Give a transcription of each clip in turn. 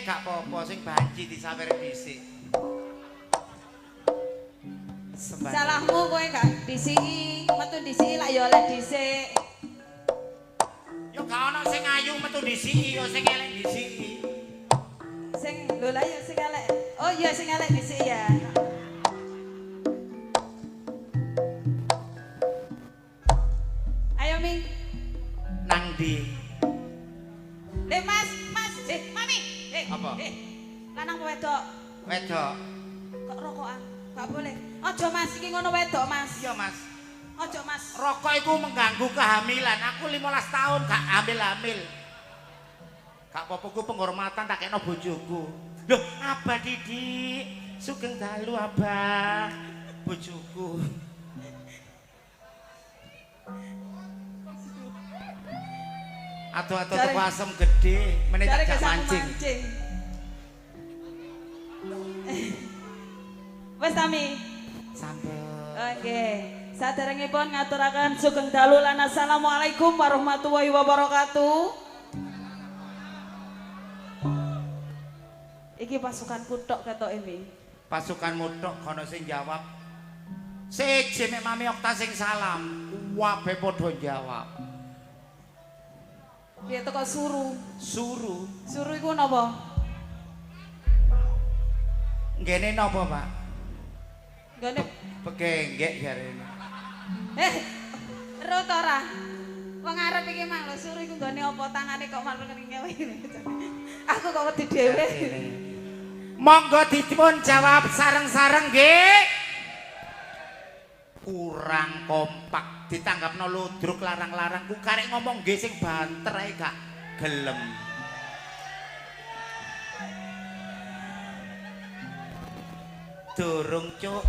gak apa-apa sing banci disawer dhisik. Salahmu kowe gak disiki, metu disiki lak ya oleh dhisik. Yo gak ono sing ayu metu disiki, yo sing elek disiki. Sing lho lah ya sing elek. Oh iya sing elek dhisik ya. Ayo Ming. Nang ndi? Mas, Mami. Apa? Lanang apa wedok? Wedok. Kok rokokan? Gak boleh. Aja Mas, iki ngono wedok Mas. Iya Mas. Aja Mas. Rokok iku mengganggu kehamilan. Aku 15 tahun gak hamil-hamil. Gak apa-apa ku penghormatan tak kena bojoku. Loh, Abah Didik, sugeng dalu Abah. Bojoku. Atuh-atuh teko asem gede, meneh tak jak mancing. Wes Tami. Sampun. Oke. Saderengipun ngaturaken sugeng dalu lan assalamualaikum warahmatullahi wabarakatuh. Iki pasukan kutok ketok ini. Pasukanmu tok kono sing jawab. Siji mek Mami Okta sing salam, wabe padha jawab. Piye teko suru? Suruh. Suru iku napa? Ngene napa, Pak? Gane Pegenggek jarene. Rut ora. Wong arep iki mang lho suru iku gane apa tangane kok malu ngene ngene. Aku kok wedi dhewe. Monggo dipun jawab sareng-sareng nggih. Kurang kompak ditanggapno ludruk larang-larang ku karek ngomong nggih sing banter ae gak gelem. Durung cuk.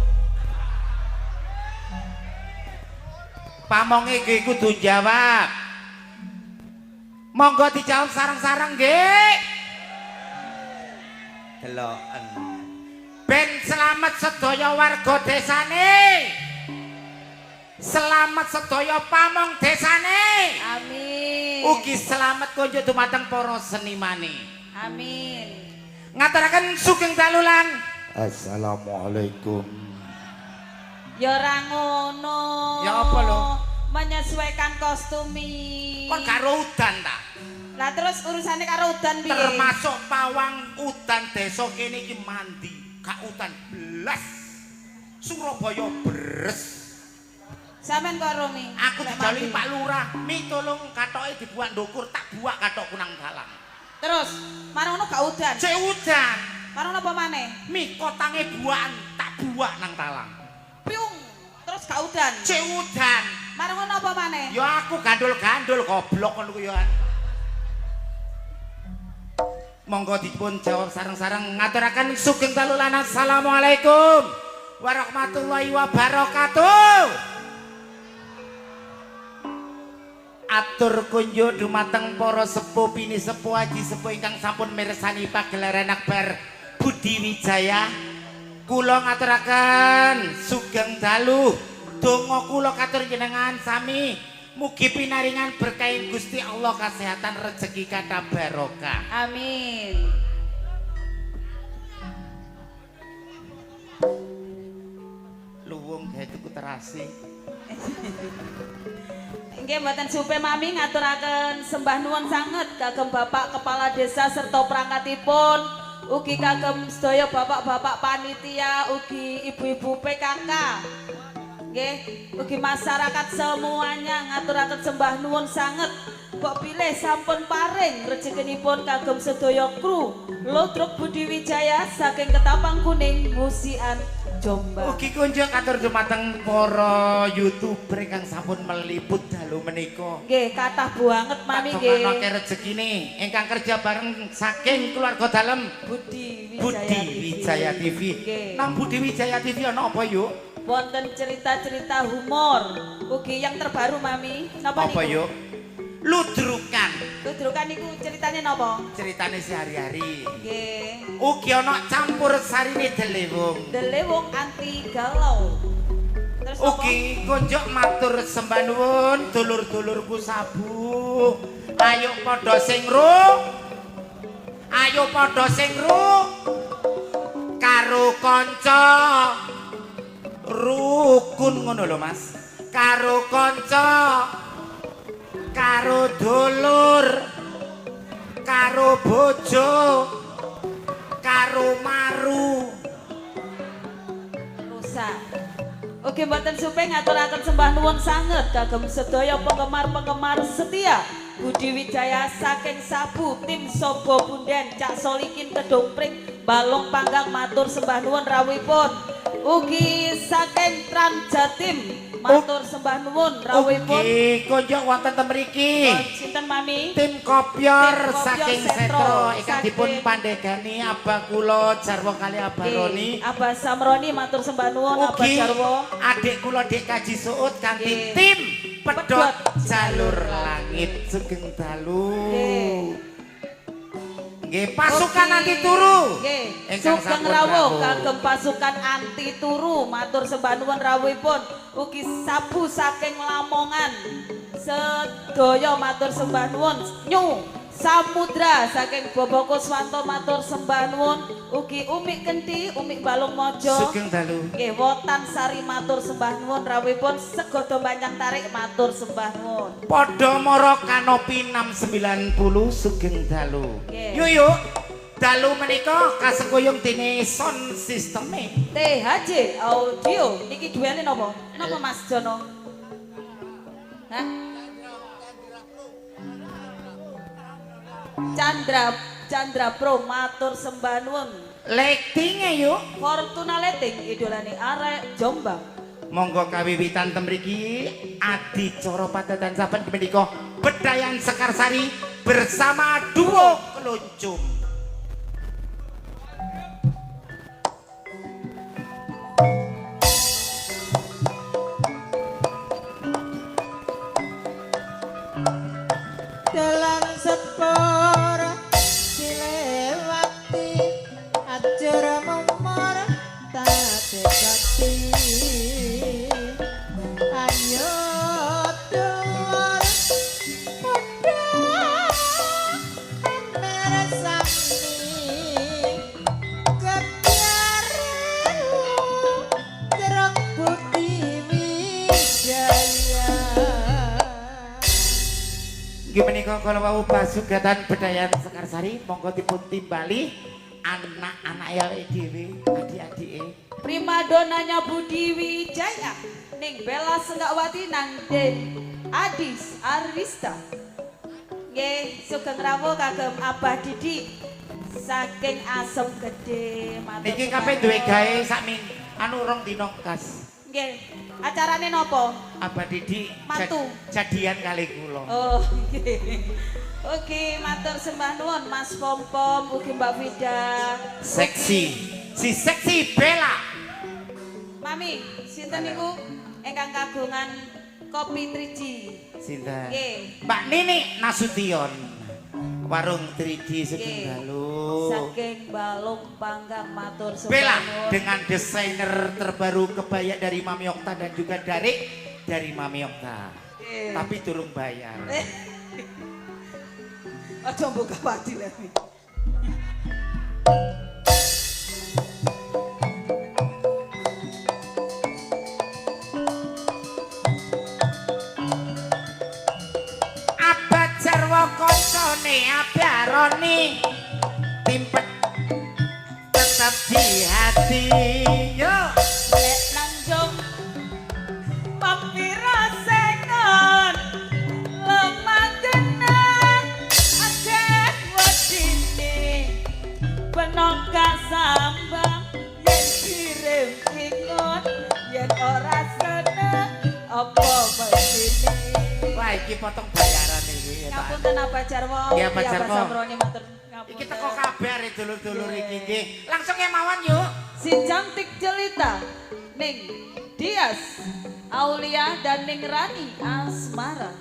Pamonge nggih kudu jawab. Monggo dijawab sareng-sareng nggih. Deloken. Ben selamat sedaya warga desane. Selamat sedaya pamong desane. Amin. Ugi selamat konjo dumateng para senimane. Amin. Ngaturaken sugeng dalulan. Assalamualaikum. Ya ora ngono. Ya apa lho? Menyesuaikan kostumi. Kon karo udan ta? Lah terus urusane karo udan piye? Termasuk pawang udan desa kene iki mandi, gak udan blas. Surabaya bres. Sampeyan karo Mi. Aku dijalui Pak Lurah, Mi tolong katoke dibuak ndukur, tak buak katokku nang dalan. Terus, marono gak udan. Cek udan. Marono apa maneh? Mi kotange buakan, tak buak nang talang. Piung. Terus gak udan. Cek udan. Marono apa maneh? Ya aku gandul-gandul goblok ngono ku ya. Monggo dipun jawab sareng-sareng ngaturaken sugeng dalu lan assalamualaikum warahmatullahi wabarakatuh. Atur kunjuk dumateng para sepuh bini sepuh aji sepuh ingkang sampun mirsani pagelaran akbar Budi Wijaya. Kula ngaturaken sugeng dalu. Donga kula katur jenengan sami mugi pinaringan berkahi Gusti Allah kesehatan rezeki kathah barokah. Amin. Luwung gawe tuku terasi. Nggih mboten supe Mami ngaturaken sembah nuwun sanget kagem Bapak Kepala Desa serta perangkatipun, ugi kagem sedaya bapak-bapak panitia, ugi ibu-ibu PKK. Nggih, ugi masyarakat semuanya ngaturaken sembah nuwun sanget. Kok pilih sampun paring rezekinipun kagem sedaya kru Ludruk Budi Wijaya saking Ketapang Kuning, Musian, Jombang. Ugi kunjuk katur dumateng para YouTuber ingkang sampun meliput dalu menika. Nggih, kathah banget Mami nggih. Kadongake rezekine ingkang kerja bareng saking keluarga dalem Budi Budi Wijaya TV. Nggih. Nang Budi Wijaya TV ana apa yuk? Wonten cerita-cerita humor. Ugi yang terbaru Mami. Napa Apa niku? yuk? Ludrukan. Ludrukan niku ceritanya napa? Ceritane sehari-hari. Nggih. Ugi ana campur sarine delewung. Delewung anti galau. Terus napa? Ugi kunjuk matur sembah nuwun dulur-dulurku sabu. Ayo padha sing ro. Ayo padha sing karo kanca rukun ngono lho Mas. Karo kanca, karo dulur, karo bojo, karo maru. Rusak. Oke mboten supe ngaturaken sembah nuwun sanget kagem sedaya penggemar-penggemar setia Budi Wijaya saking Sabu tim Sobo Bunden Cak Solikin Kedung Pring Balong Panggang matur sembah nuwun rawuhipun. Ugi saking Trans Jatim matur sembah nuwun rawuhipun. Ugi konjuk wonten ten mriki. Sinten Mami? Tim Kopyor Tim Kopyor saking Sentro, Sentro ingkang saking- dipun pandegani Abah kula Jarwo kali Abah Roni. Abah Samroni matur sembah nuwun Abah Ugi Jarwo. adik kula Dik Kaji Suud kanthi Nggih. tim Pedhot Pedhot Jalur Langit Sugeng Dalu. Nggih. Nggih pasukan Ugi- anti turu. Nggih. Ingkang Sugeng sampun rawuh rawuh. kagem pasukan anti turu matur sembah nuwun rawuhipun. Ugi Sabu saking Lamongan sedaya matur sembah nuwun. Nyu Samudra saking Bobo Kuswanto matur sembah nuwun. Ugi Umi Kenti, Umi Balung Mojo. Sugeng Dalu. Nggih Wotan Sari matur sembah nuwun rawuhipun. Segodo Banyak Tarik matur sembah nuwun. Padha mara kanopi 690 Sugeng Dalu. Nggih. Yuk dalu menika kasengkuyung dene sound systeme. THJ Audio niki duweni napa? Napa Mas Jono? Hah? Chandra Pro matur sembah nuwun. Lighting yuk. Fortuna Lighting idolane arek Jombang. Monggo kawiwitan temriki adicara padatan saben menika Bedayan Sekarsari bersama duo Keluncung. Dalam sepur dilewati ajar memor tadekati ayo dulur padha meresani kebiaranmu terang Budi Wijaya. Nggih menika kala wau pasugatan Bedayan Sekarsari monggo dipun timbali anak-anak ya dhewe adik-adike. Primadonanya Budi Wijaya ning Bella Senggawati nang Den Adis Arista. Nggih sugeng rawuh kagem Abah Didi saking Asem Gede matur. Niki sembah kabeh duwe nuwun. gawe sakming anu rong dina kas. Nggih, acarane napa? Abah Didi Mantu. jadian kali kula. Oh, nggih. Oke, matur sembah nuwun Mas Pompom, ugi Mbak Vida. Seksi. Si seksi Bella. Mami, sinten niku ingkang kagungan kopi 3G? Sinten? Nggih. Mbak Nini Nasution. Warung 3D Nggih. Sugeng Dalu. Saking Balong Panggang matur sembah Bella nuwun. dengan desainer terbaru kebaya dari Mami Okta dan juga Darik dari Mami Okta. Nggih. Tapi durung bayar. Aja mbuka pati lek. Abah Jarwo koncone Abah Roni timpet tetap di hati. Yo. Lek nang jong pampira sengon lemah genang akeh wedine penongka sambang yen kirim ingon yen ora seneng apa wedine. Wah iki potong bayaran iki ya. Pak. Ngapunten Abah Jarwo. Iya, Abah Jarwo. Samroni matur ngapunten. Iki teko kabar dulur-dulur iki nggih. Langsung kemawon yuk. Si cantik jelita Ning Dias Aulia dan Ning Rani Asmara.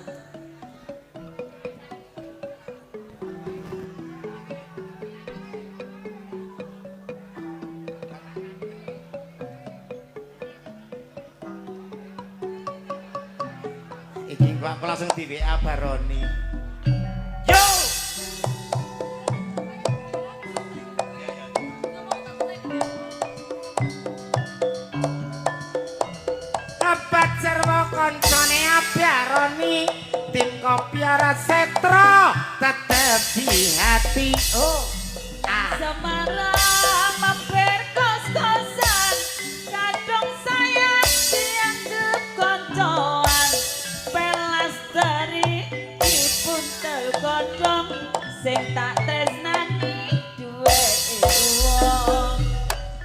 Iki aku langsung di WA Baroni. Yo. Piara Setro tetep di hati. Oh, Semarang mampir kos-kosan, kadang sayang dianggep koncoan. Pelas dari dipun tergodhong, sing tak tresnani duwe wong.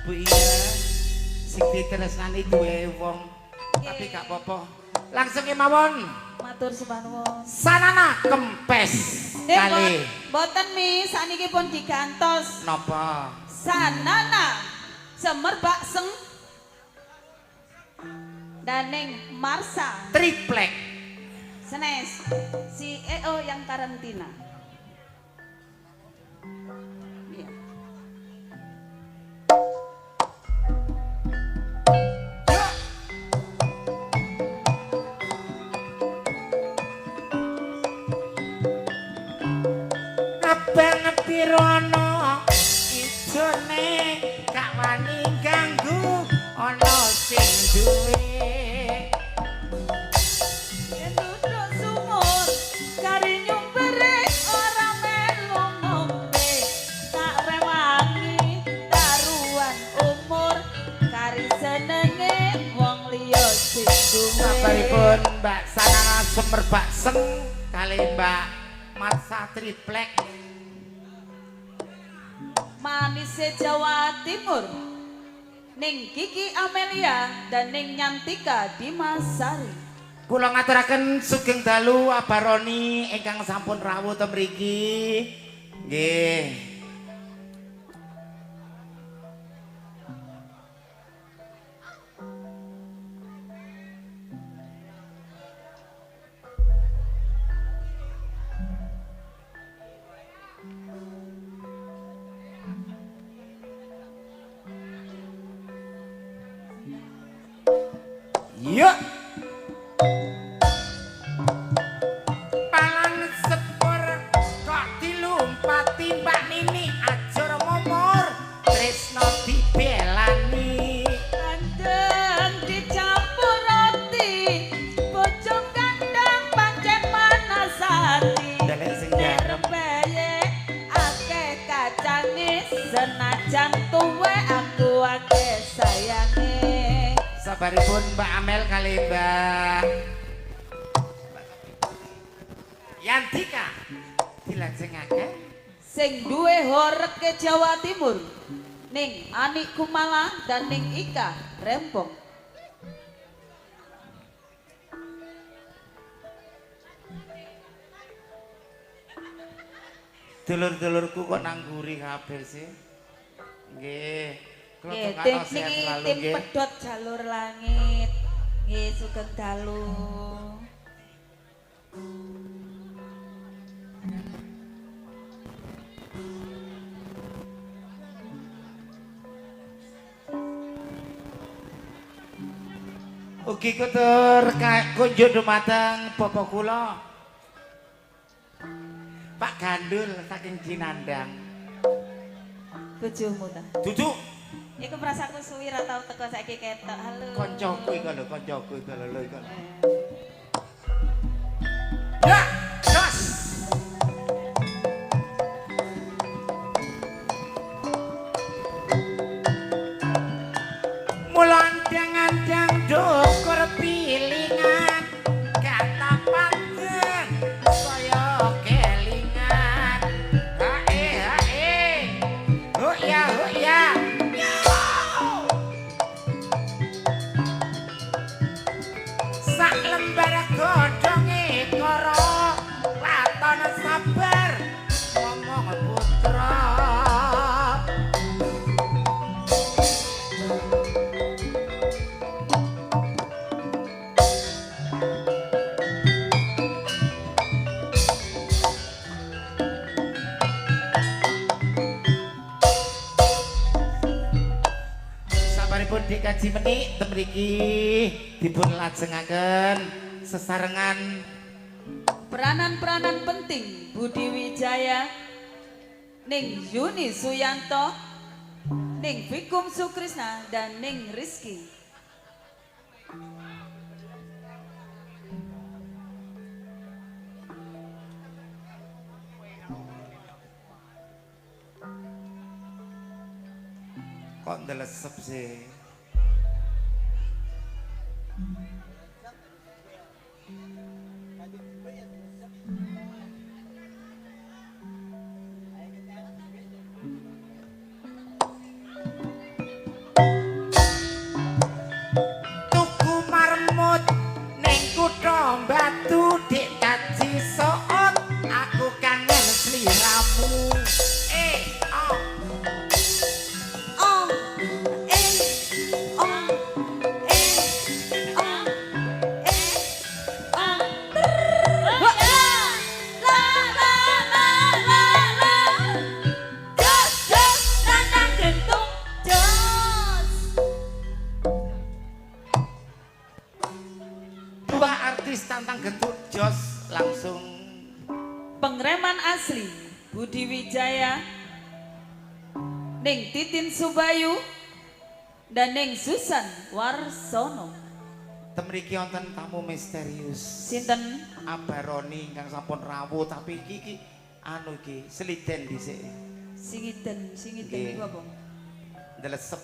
Bu iya, sing ditresnani duwe wong. Tapi gak apa-apa. Langsung mawon. Matur sembah nuwun. Sanana kempes kali. Boten mi saniki pun digantos. Napa? Sanana semerbak seng Daning Marsa Triplek. Senes si EO yang karantina. Iya. Abang pirono ijone gak wani ganggu ana sing duwe. Yen duduk sumur kari nyumbere ora melu ngombe. Tak rewangi taruhan umur kari senenge wong liya sing duwe. Sabaripun Mbak Sanana Semerbak Seng kali Mbak Marsa Triplek. Manise Jawa Timur ning Kiki Amelia dan ning Nyantika Dimasari. Kula ngaturaken sugeng dalu abaroni ingkang sampun rawuh ten mriki. Nggih. Yuk. Palan sepur kok dilumpati Mbak Nini ajur momor tresno dibelani. Kandang dicampur roti, bojong kandang pancen manasati. Delek sing jarem. Rembeye akeh kacange, senajan tuwe aku akeh sayange. Sabaripun Mbak Amel kali Mbak Yantika dilajengake Sing duwe horeg ke Jawa Timur ning Anik Kumala dan ning Ika Rempong. dulur-dulurku kok nangguri kabeh sih. Nggih. Kula Nggih, tungkakno tim sehat niki selalu tim nggih. pedhot jalur langit. Nggih, sugeng dalu. Ugi kutur kunjuk dumateng bapak kula Pak Gandul saking Cinandang. Bojomu ta. Duduk Iku prasaku suwi ra tau teko saiki ketok. Halo. koncoku iku lho, koncoku iku lho iku. Ya, gas. Mulan dang-dang dukur pilingan kata panggung kaya kelingan. Hae. Oh ya. Sak lembar godhonge karo waton sabar ngomong putra. Sabaripun dikaji menik temriki dipun lajengaken sesarengan Peranan-peranan penting Budi Wijaya ning Yuni Suyanto ning Bikum Sukrisna dan ning Rizky. Kok ndelesep sih? Tuku marmut ning kutha Batu dik kaji soot aku kangen sliramu. Oh. Oh, Dua artis tantang gentut jos langsung Pengreman asli Budi Wijaya, Ning Titin Subayu, dan Ning Susan Warsono. temriki wonten tamu misterius. Sinten? Abaroni ingkang sampun rawuh tapi iki anu iki seliden dhisik. Singiten Nggih. iku apa? Ndelesep.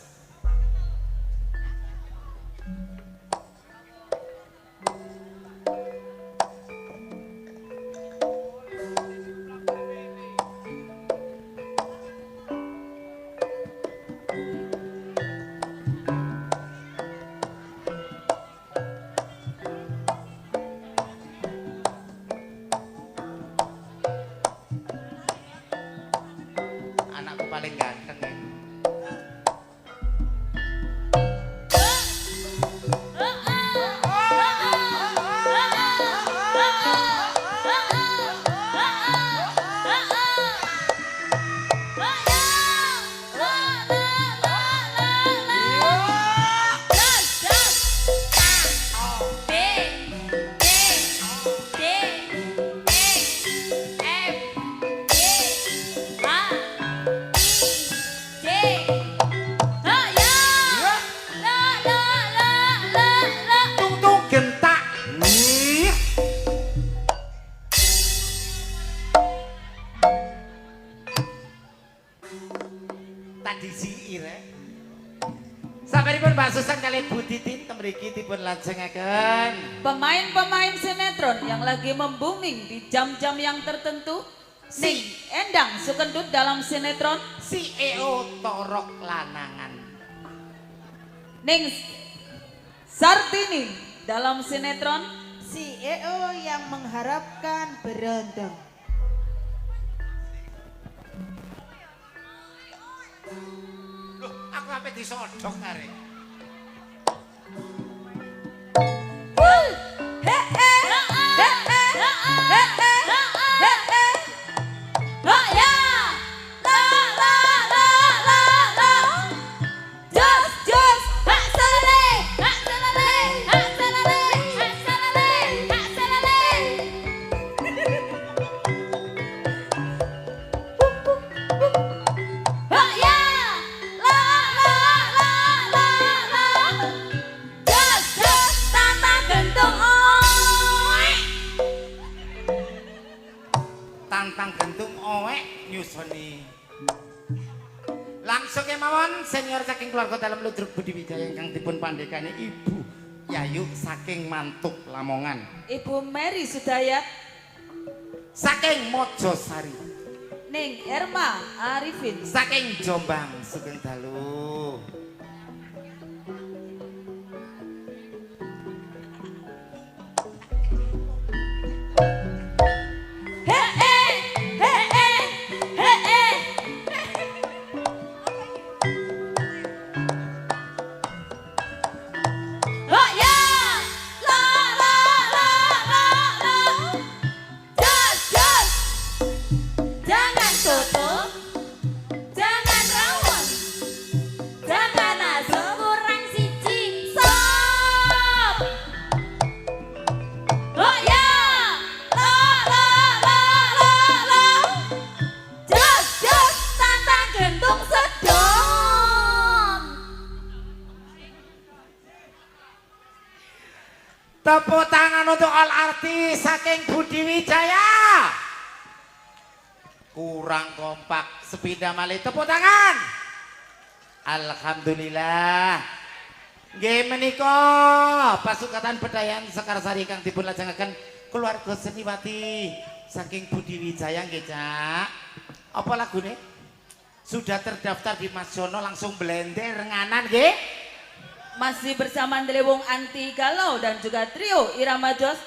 Anakku paling ganteng ya. Tung gentak. Tadi siir ya. Sabaripun Mbak Susan kali Bu Titin temriki dipun lajengaken. Pemain-pemain sinetron yang lagi membuming di jam-jam yang tertentu. Ning Endang Sukendut dalam sinetron, CEO Torok Lanangan. Ning Sartini dalam sinetron, CEO yang mengharapkan berondong. Loh, aku sampe disodok kare. Tantang gentung owek nyusoni. Langsung kemawon senior saking keluarga dalam Ludruk Budi Wijaya ingkang dipun pandhekani Ibu Yayu saking Mantuk Lamongan. Ibu Mary Sudayat, Saking Mojosari. Ning Erma Arifin, Saking Jombang Sugeng Dalu. jangan tutup, jangan rawon, jangan asu, kurang siji, sop. Oh ya, la, jos, tantang gentung sedong. Tepuk tangan untuk all artis saking Budi Wijaya. Kurang kompak sepindah malih tepuk tangan. Alhamdulillah. Nggih menika Pasukatan Bedayan Sekarsari kang dipun lajengaken keluarga seniwati saking Budi Wijaya nggih, Cak. Apa lagune? Sudah terdaftar di Mas Jono langsung blender nganan nggih. Masih bersama Delewong Anti Galau dan juga trio Irama Jos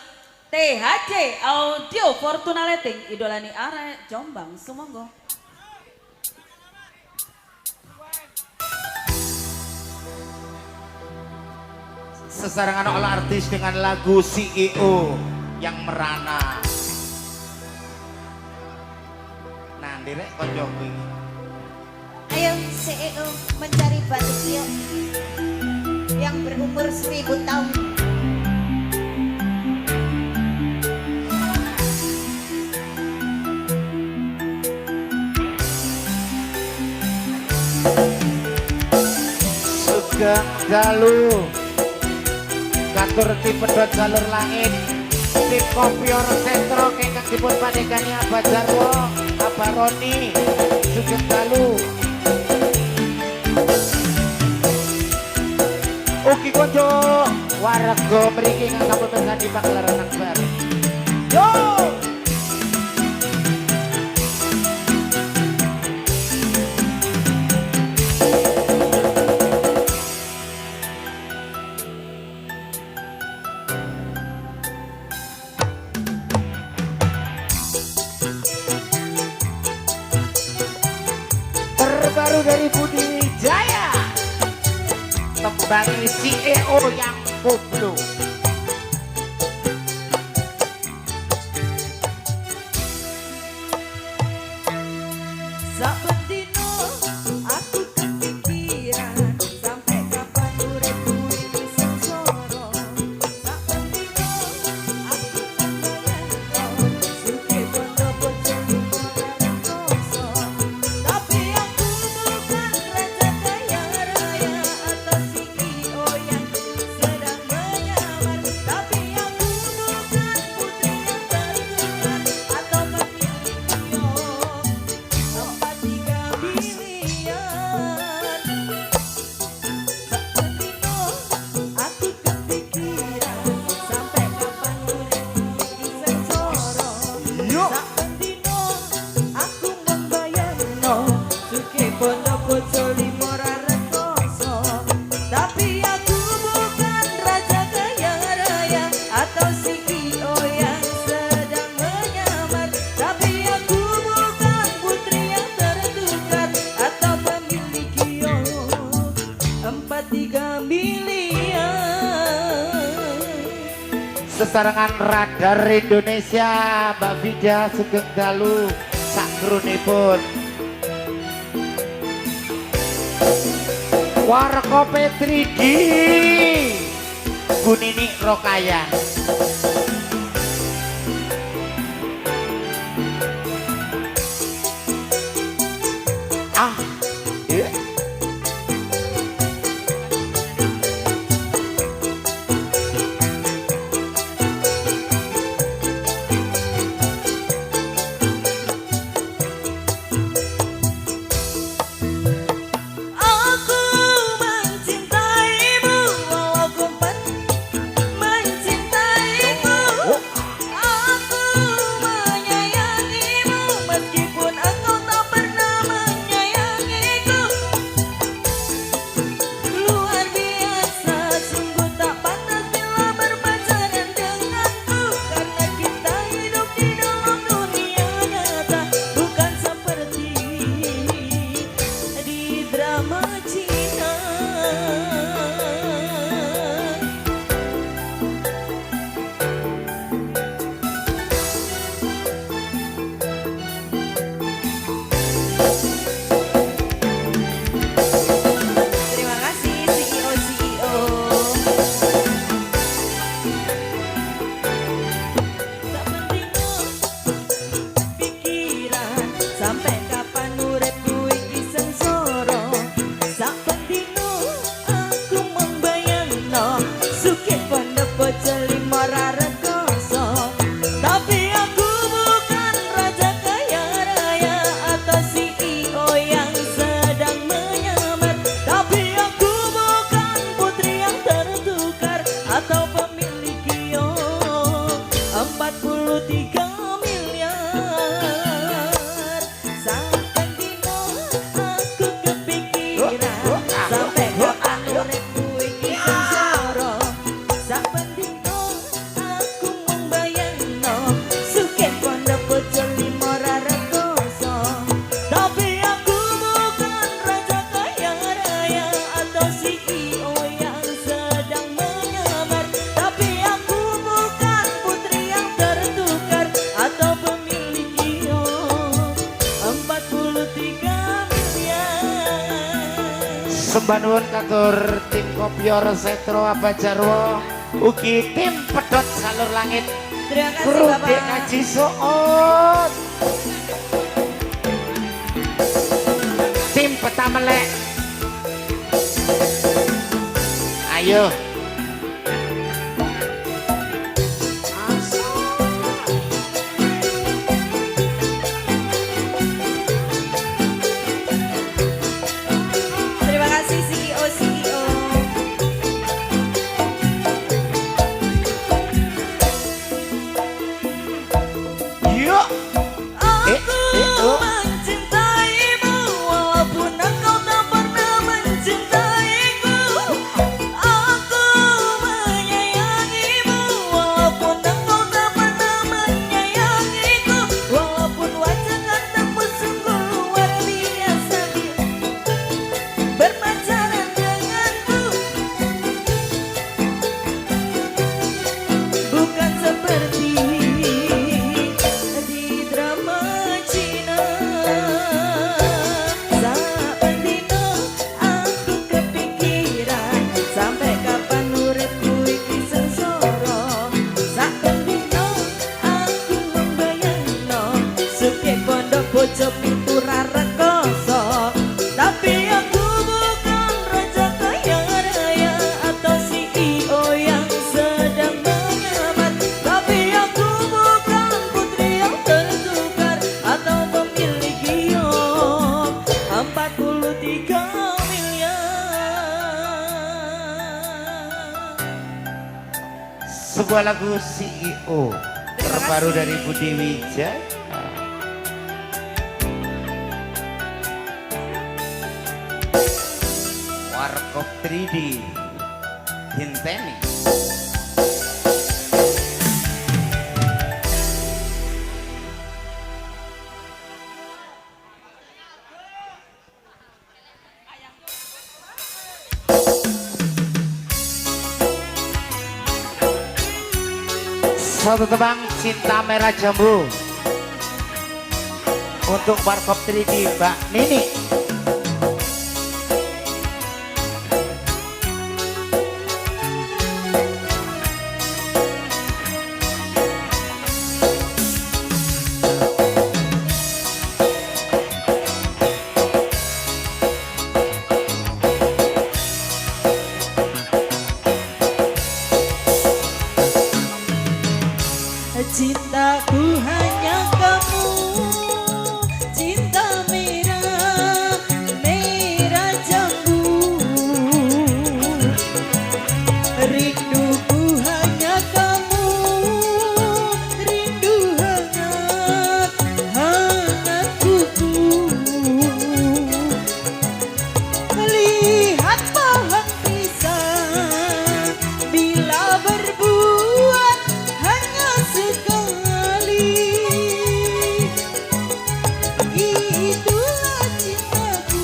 THC Audio Fortuna Leting idolani are Jombang sumangga. Sesarangan oleh artis dengan lagu CEO yang merana. Nah, direk konjoku ini. Ayo CEO mencari batu kio yang berumur 1000 tahun. Sugeng Dalu katur tim pedot jalur langit tim Kopior Sentro kengkang dipun padegani Abah Jarwo Abah Roni Sugeng Dalu ugi konco warga mriki kang sampun pirsani di Pagelaran Akbar. Yo terbaru dari Budi Wijaya tembang CEO yang koplo. Saben dino aku kepikiran sampai kapan uripku ini sengsara. Saben dino aku membayangkan suke bondo bocor ora koso. Tapi aku bukan raja kaya raya atau CEO yang sedang menyamar. Tapi aku bukan putri yang terkenal atau pemilik tempat 3 miliar. Sepetino aku kepikiran sampai kapan uripku iki sengsara. Sepetino aku membayangno suke bondo bojo limo ra rekoso. Tapi aku bukan raja kaya raya atau CEO yang sedang menyamar. Tapi aku bukan putri yang tertukar atau pemilik kios 4-3 miliar. Sesarengan Radar Indonesia Mbak Vida Sugeng Dalu sakrunipun Warkope 3D Gunini Rokaya. Ah, iya. Aku mencintaimu walaupun mencintaimu. Aku menyayangimu meskipun engkau tak pernah menyayangiku. Sembah nuwun katur tim Kopior Setro Abajarwo ugi tim Pedot Salur Langit Terima kasih Kru Bapak. Dekaji Soot tim Petamelek ayo Terima kasih CEO CEO. yuk oh. Mencintaimu walaupun engkau tak pernah mencintaiku. Aku menyayangimu walaupun engkau tak pernah menyayangiku. Walaupun wajah katamu sungguh luar biasa berpacaran denganku. Bukan seperti di drama Cina. Saben dino aku kepikiran sampai kapan uripku iki sengsara. Saben dino aku membayangno suke pondok bojo pintu ra rekoso. Tapi aku bukan raja kaya raya atau CEO yang sedang menyamar. Tapi aku bukan putri yang tertukar atau pemilik giok 43 miliar. Sebuah lagu CEO terbaru dari Budi Wijaya. Warkop 3D Hinteni. Satu tebang Cinta Merah Jambu untuk Warkop 3D Mbak Nini. Cintaku hanya kamu, cinta merah, merah jambu. Rinduku hanya kamu, rindu hangat, hangat kuku. Lihat pohon pisang bila berbuah hanya sekali. Itulah cintaku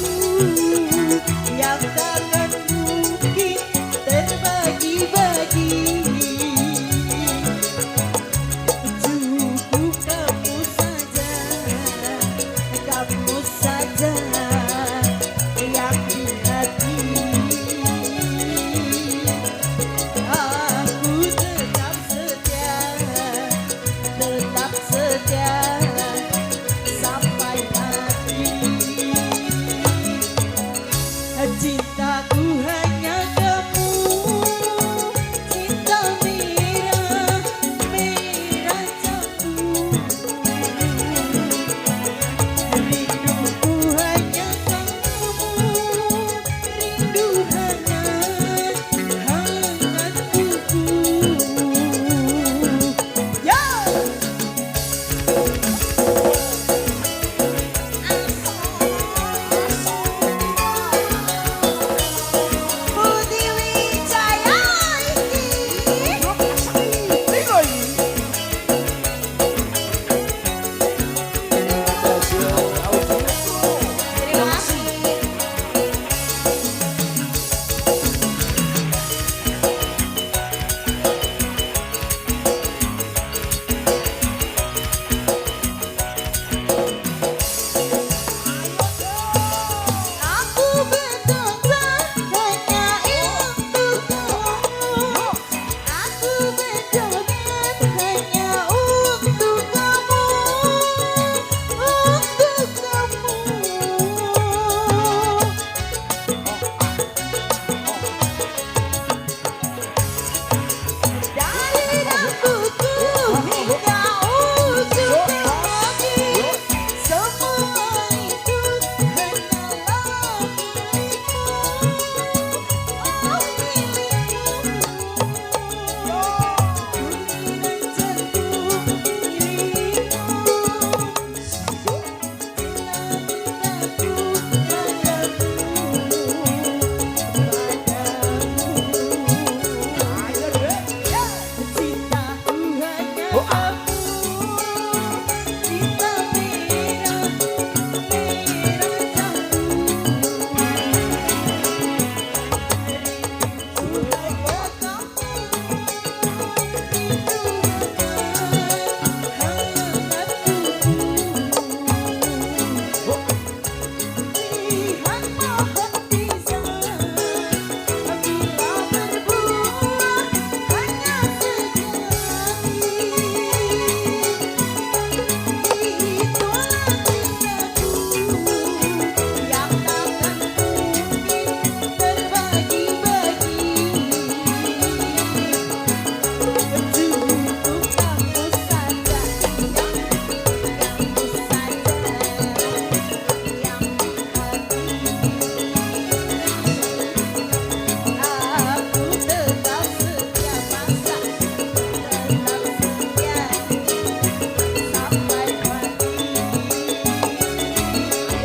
yang takkan mungkin terbagi-bagi. Cukup kamu saja yang di hati. Aku tetap setia sampai mati. Cintaku hanya kamu, cinta merah, merah jambu. Rinduku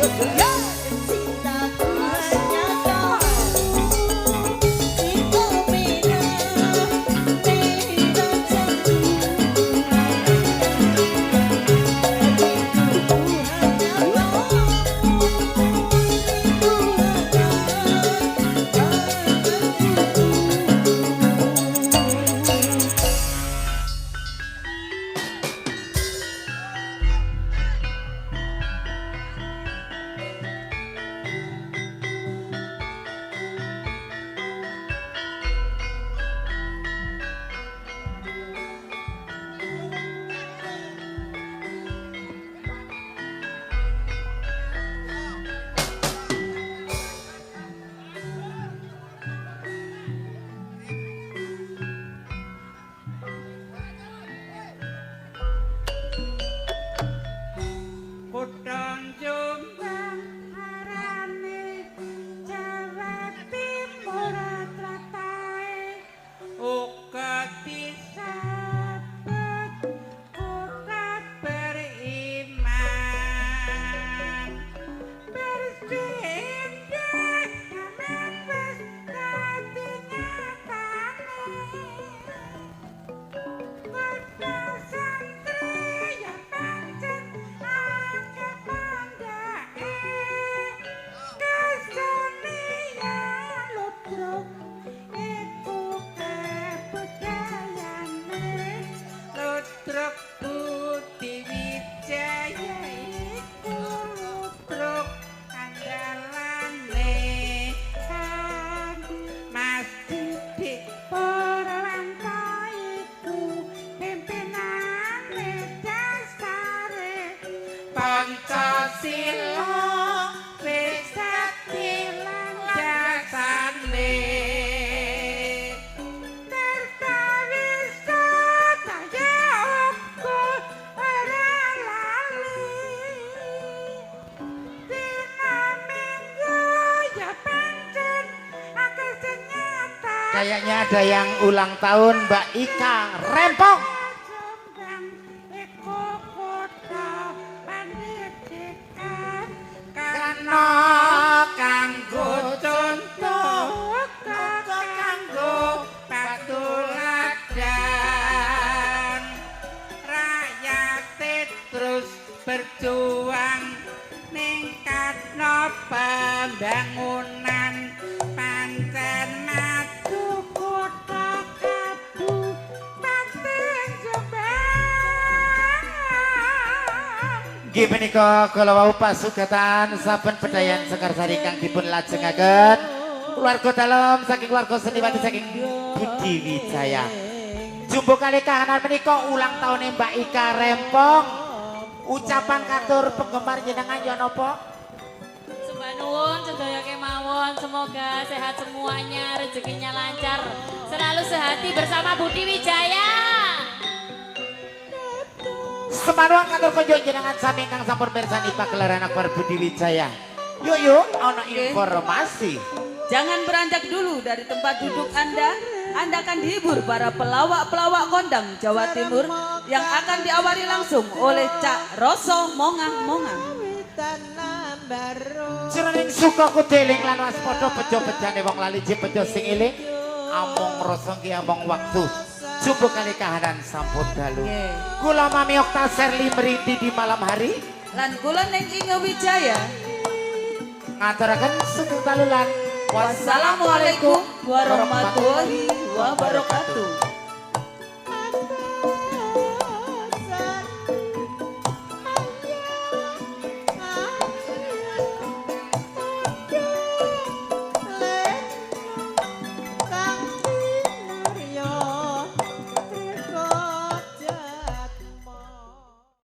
Cintaku hanya kau. Itu beda, beda janji. Kutang Jombang Arane Jawa Timur Tlatah ukati sabet kota beriman bersindah aman wis dadi nyatane kota santri ya pancen akeh pandake kesenian lubruk iku kabudayane Ludruk Budi Wijaya iku ludruk andalane kan Mas Didik Purwanto iku pimpinane dasare Pancasila wis dadi landasané terkawisa daya uga ora lali dina minggu ya pancen akeh sing nyata Kayaknya ada yang ulang tahun Mbak Ika Rempong. Jombang iku kota pendidikan Kana kanggo contoh, kanggo patuladan. Rakyate terus berjuang ningkatno pembangunan pancen maju kota kabupaten Jombang Nggih menika kula wau pasugatan saben pedayan Sekar Sari kang dipun lajengaken keluarga dalem saking keluarga seniwati saking Budi Wijaya. Jumbo kali kahanan menika ulang tahun Mbak Ika Rempong. Ucapan katur penggemar jenengan ya napa? Sembah nuwun sedaya kemawon, semoga sehat semuanya, rezekinya lancar, selalu sehati bersama Budi Wijaya. Semanuan katur konjo jenengan sami kang sampun mirsani pagelaran akbar Budi Wijaya. Yuk ana informasi. Jangan beranjak dulu dari tempat duduk Anda akan dihibur para pelawak-pelawak kondang Jawa Timur yang akan diawali langsung oleh Cak Roso Mongang-Mongang. Jroning suka kudeling lan waspada bejo-bejane wong lali jip bejo sing eling among rasa ki among waktu. Jumbo kali kahanan sampun dalu. Kula Mami Oktaser Limriti di malam hari Lan kula ning Inge Wijaya. ngaturaken sugeng dalulan. Wassalamualaikum warahmatullahi wabarakatuh.